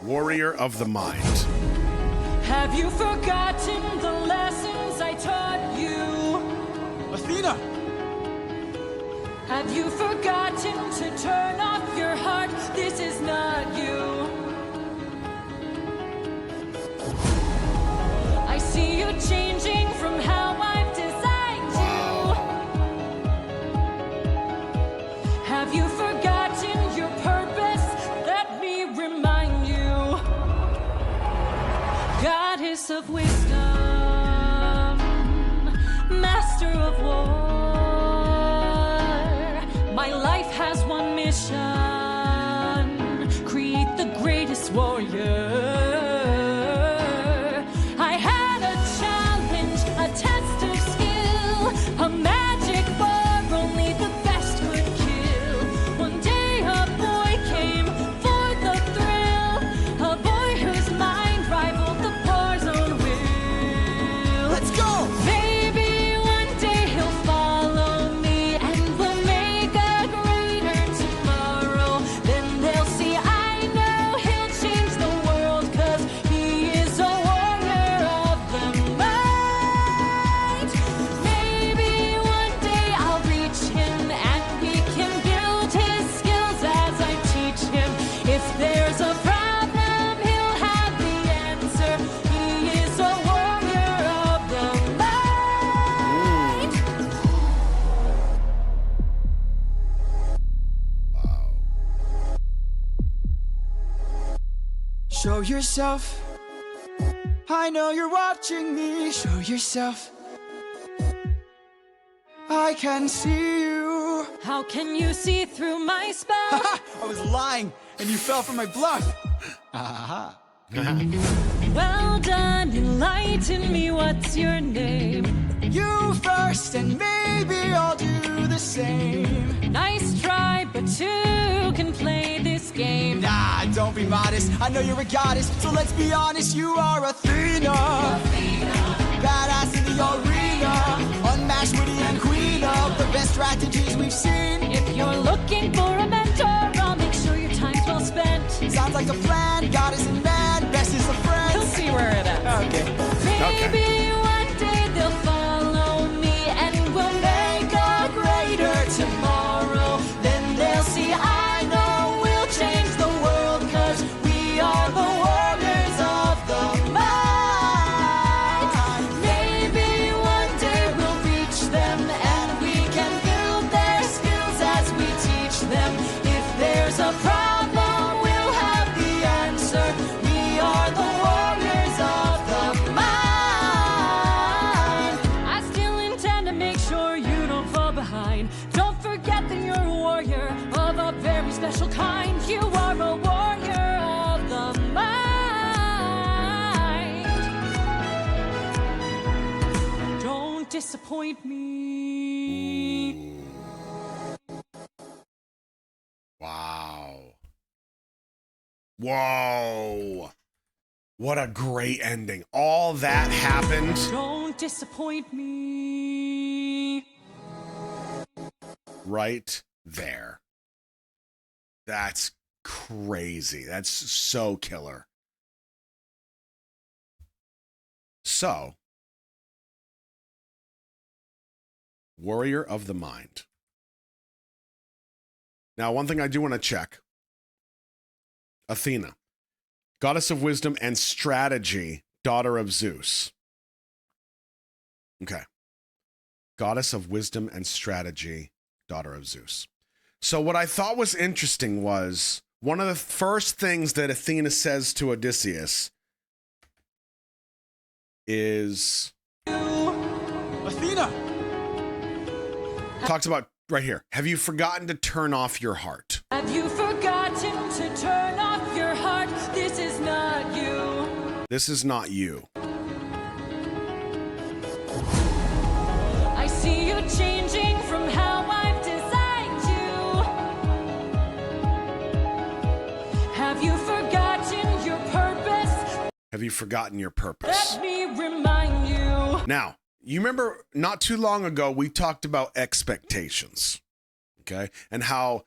Warrior of the mind. Have you forgotten the lessons I taught you? Athena! Have you forgotten to turn off your heart? This is not you. I see you changing from how I've designed you. Have you forgotten your purpose? Let me remind you. Goddess of wisdom, master of war. My life has one mission: create the greatest warrior. I had a challenge, a test of skill, a magic bar only the best could kill. One day a boy came for the thrill, a boy whose mind rivaled the bar's own will. Let's go! Maybe one day he'll follow me and we'll make a greater tomorrow. Then they'll see I know he'll change the world, 'cause he is a warrior of the mind. Maybe one day I'll reach him and we can build his skills as I teach him. If there's a problem, he'll have the answer. He is a warrior of the mind. Show yourself. I know you're watching me. Show yourself. I can see you. How can you see through my spell? Haha! I was lying, and you fell for my bluff. Aha! Well done, enlighten me, what's your name? You first, and maybe I'll do the same. Nice try, but two can play this game. Nah, don't be modest. I know you're a goddess, so let's be honest. You are Athena. Badass in the arena. Unmatched, witty, and queen of the best strategies we've seen. If you're looking for a mentor, I'll make sure your time's well spent. Sounds like a plan. Goddess and man, best is a friend. We'll see where it ends. Okay. Maybe one day they'll follow me and we'll make a greater tomorrow. Then they'll see I know we'll change the world, 'cause we are the warriors of the mind. Maybe one day we'll reach them and we can build their skills as we teach them. If there's a problem, we'll have the answer. We are the warriors of the mind. I still intend to make sure you don't fall behind. Don't forget that you're a warrior of a very special kind. You are a warrior of the mind. Don't disappoint me. Wow. Whoa. What a great ending. All that happened. Don't disappoint me. Right there. That's crazy. That's so killer. So, Warrior of the Mind. Now, one thing I do want to check. Athena, goddess of wisdom and strategy, daughter of Zeus. Okay. Goddess of wisdom and strategy, daughter of Zeus. So what I thought was interesting was one of the first things that Athena says to Odysseus is Athena! talks about right here. Have you forgotten to turn off your heart? Have you forgotten to turn off your heart? This is not you. This is not you. I see you changing from how I've designed you. Have you forgotten your purpose? Have you forgotten your purpose? Let me remind you. Now, you remember not too long ago, we talked about expectations, okay? And how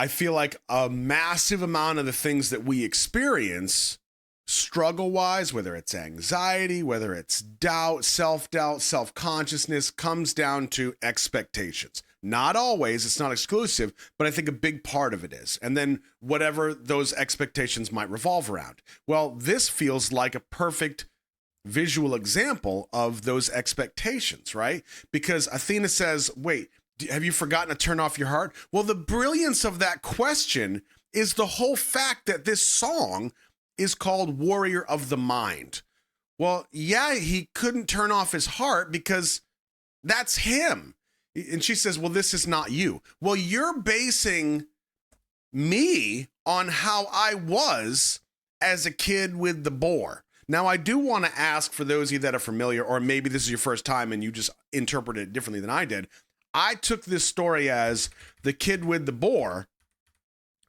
I feel like a massive amount of the things that we experience struggle-wise, whether it's anxiety, whether it's doubt, self-consciousness, comes down to expectations. Not always, it's not exclusive, but I think a big part of it is. And then whatever those expectations might revolve around. Well, this feels like a perfect visual example of those expectations, right? Because Athena says, wait, have you forgotten to turn off your heart? Well, the brilliance of that question is the whole fact that this song is called Warrior of the Mind. Well, yeah, he couldn't turn off his heart because that's him. And she says, well, this is not you. Well, you're basing me on how I was as a kid with the boar. Now, I do want to ask, for those of you that are familiar, or maybe this is your first time and you just interpreted it differently than I did, I took this story as the kid with the boar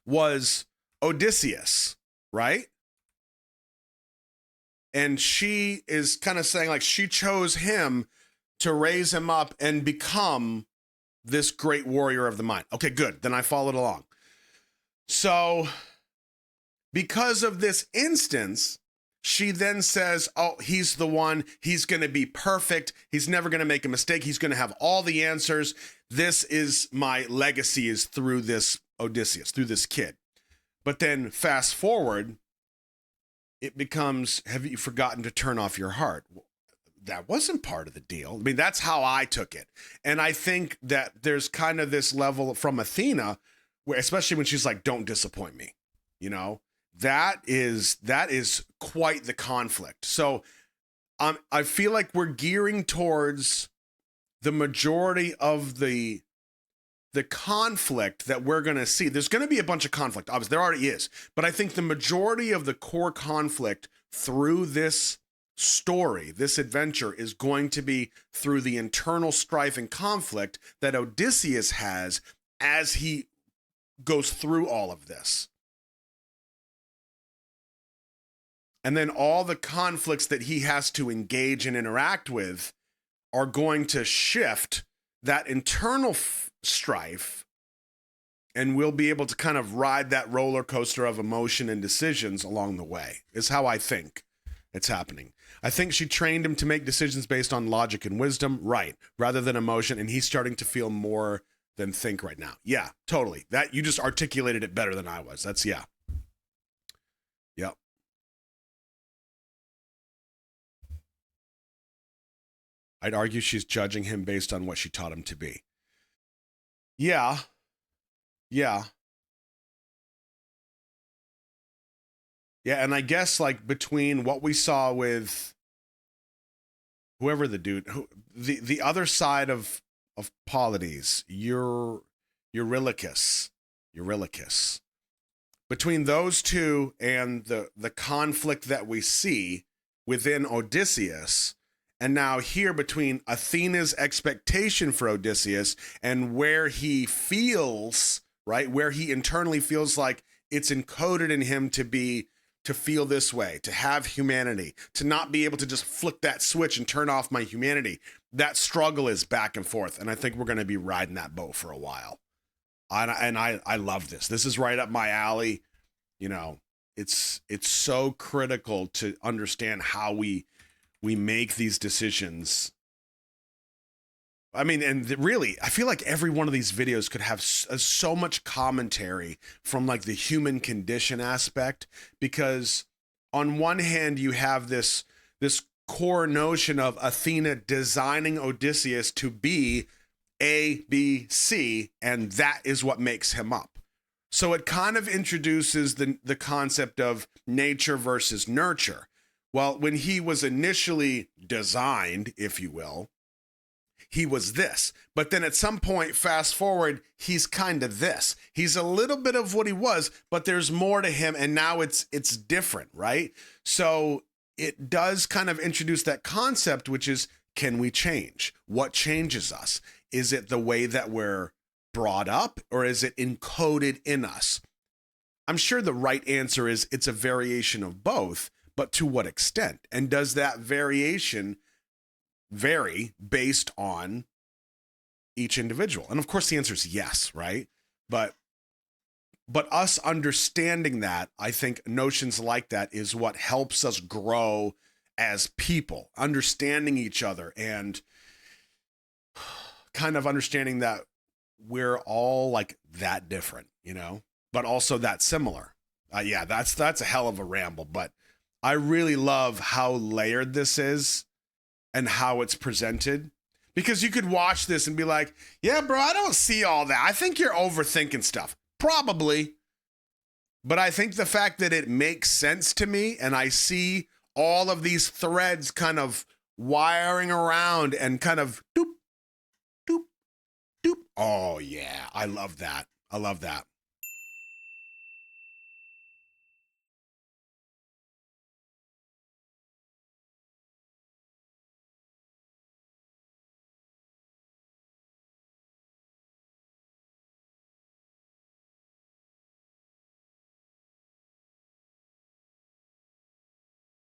was Odysseus, right? And she is kind of saying, like, she chose him to raise him up and become this great warrior of the mind. Okay, good. Then I followed along. So because of this instance, she then says, oh, he's the one. He's going to be perfect. He's never going to make a mistake. He's going to have all the answers. This is my legacy, is through this Odysseus, through this kid. But then fast forward, it becomes, have you forgotten to turn off your heart? That wasn't part of the deal. I mean, that's how I took it. And I think that there's kind of this level from Athena, where, especially when she's like, don't disappoint me, you know, that is quite the conflict. So I feel like we're gearing towards the majority of the conflict that we're going to see. There's going to be a bunch of conflict. Obviously, there already is. But I think the majority of the core conflict through this story, this adventure, is going to be through the internal strife and conflict that Odysseus has as he goes through all of this. And then all the conflicts that he has to engage and interact with are going to shift that internal strife, and we'll be able to kind of ride that roller coaster of emotion and decisions along the way, is how I think it's happening. I think she trained him to make decisions based on logic and wisdom, right, rather than emotion, and he's starting to feel more than think right now. Yeah, totally. That, you just articulated it better than I was. That's, yeah. Yep. I'd argue she's judging him based on what she taught him to be. Yeah. Yeah. Yeah, and I guess, like, between what we saw with whoever the dude, the other side of Polides, Eurylochus. Between those two and the conflict that we see within Odysseus, and now here between Athena's expectation for Odysseus and where he feels, right, where he internally feels like it's encoded in him to feel this way, to have humanity, to not be able to just flick that switch and turn off my humanity. That struggle is back and forth, and I think we're going to be riding that boat for a while. And I love this. This is right up my alley. You know, it's so critical to understand how we make these decisions. I mean, and really, I feel like every one of these videos could have so much commentary from, like, the human condition aspect, because on one hand, you have this core notion of Athena designing Odysseus to be A, B, C, and that is what makes him up. So it kind of introduces the concept of nature versus nurture. Well, when he was initially designed, if you will, he was this. But then at some point, fast forward, he's kind of this. He's a little bit of what he was, but there's more to him, and now it's different, right? So it does kind of introduce that concept, which is, can we change? What changes us? Is it the way that we're brought up, or is it encoded in us? I'm sure the right answer is it's a variation of both, but to what extent? And does that variation vary based on each individual? And of course the answer is yes, right? But But us understanding that, I think notions like that is what helps us grow as people, understanding each other and kind of understanding that we're all like that different, you know, but also that similar. Yeah, that's a hell of a ramble, but I really love how layered this is and how it's presented. Because you could watch this and be like, yeah, bro, I don't see all that. I think you're overthinking stuff. Probably. But I think the fact that it makes sense to me and I see all of these threads kind of wiring around and kind of doop, doop, doop. Oh, yeah. I love that. I love that.